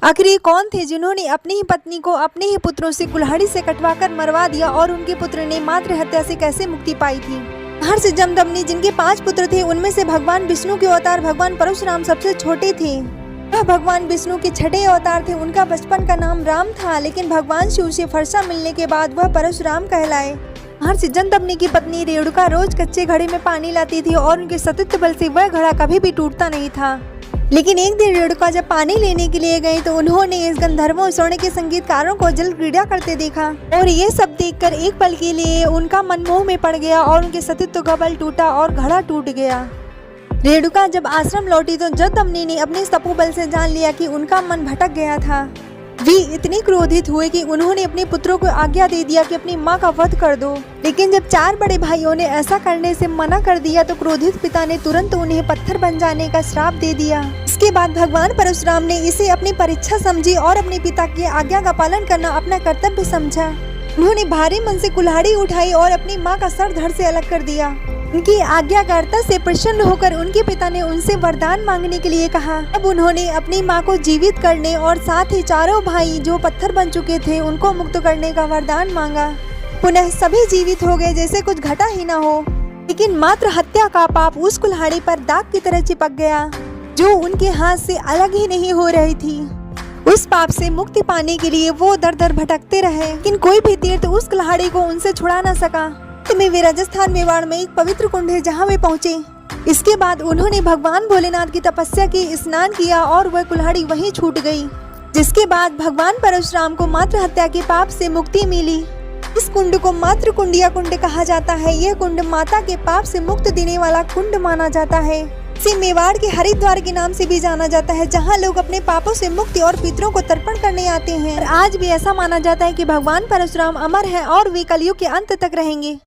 आखिर ये कौन थे जिन्होंने अपनी ही पत्नी को अपने ही पुत्रों से कुल्हाड़ी से कटवाकर मरवा दिया और उनके पुत्र ने मातृ हत्या से कैसे मुक्ति पाई थी। महर्षि जमदग्नि जिनके 5 पुत्र थे, उनमें से भगवान विष्णु के अवतार भगवान परशुराम सबसे छोटे थे। वह भगवान विष्णु के छठे अवतार थे। उनका बचपन का नाम राम था, लेकिन भगवान शिव से फरसा मिलने के बाद वह परशुराम कहलाए। महर्षि जमदग्नि की पत्नी रेणुका रोज कच्चे घड़े में पानी लाती थी और उनके सतीत्व बल से वह घड़ा कभी भी टूटता नहीं था। लेकिन एक दिन रेणुका जब पानी लेने के लिए गई तो उन्होंने इस गंधर्वों स्वर्ण के संगीतकारों को जल क्रीड़ा करते देखा और ये सब देखकर एक पल के लिए उनका मन मोह में पड़ गया और उनके सतीत्व का बल टूटा और घड़ा टूट गया। रेणुका जब आश्रम लौटी तो जमदग्नि ने अपने तपो बल से जान लिया कि उनका मन भटक गया था। वे इतने क्रोधित हुए कि उन्होंने अपने पुत्रों को आज्ञा दे दिया कि अपनी मां का वध कर दो। लेकिन जब 4 बड़े भाइयों ने ऐसा करने से मना कर दिया तो क्रोधित पिता ने तुरंत उन्हें पत्थर बन जाने का श्राप दे दिया। इसके बाद भगवान परशुराम ने इसे अपनी परीक्षा समझी और अपने पिता की आज्ञा का पालन करना अपना कर्तव्य समझा। उन्होंने भारी मन से कुल्हाड़ी उठाई और अपनी माँ का सर धड़ से अलग कर दिया। उनकी आज्ञाकारिता से प्रसन्न होकर उनके पिता ने उनसे वरदान मांगने के लिए कहा। अब उन्होंने अपनी मां को जीवित करने और साथ ही चारों भाई जो पत्थर बन चुके थे उनको मुक्त करने का वरदान मांगा। पुनः सभी जीवित हो गए जैसे कुछ घटा ही न हो। लेकिन मात्र हत्या का पाप उस कुल्हाड़ी पर दाग की तरह चिपक गया जो उनके हाथ से अलग ही नहीं हो रही थी। उस पाप से मुक्ति पाने के लिए वो दर दर भटकते रहे, लेकिन कोई भी तीर्थ उस कुल्हाड़ी को उनसे छुड़ा न सका। में वे राजस्थान मेवाड़ में एक पवित्र कुंड है जहाँ वे पहुँचे। इसके बाद उन्होंने भगवान भोलेनाथ की तपस्या की, स्नान किया और वह कुल्हाड़ी वहीं छूट गई। जिसके बाद भगवान परशुराम को मातृ हत्या के पाप से मुक्ति मिली। इस कुंड को मातृ कुंडिया कुंड कहा जाता है। यह कुंड माता के पाप से मुक्त देने वाला कुंड माना जाता है। इसे मेवाड़ के हरिद्वार के नाम से भी जाना जाता है, जहाँ लोग अपने पापों से मुक्ति और पितरों को तर्पण करने आते हैं। और आज भी ऐसा माना जाता है कि भगवान परशुराम अमर हैं और वे कलयुग के अंत तक रहेंगे।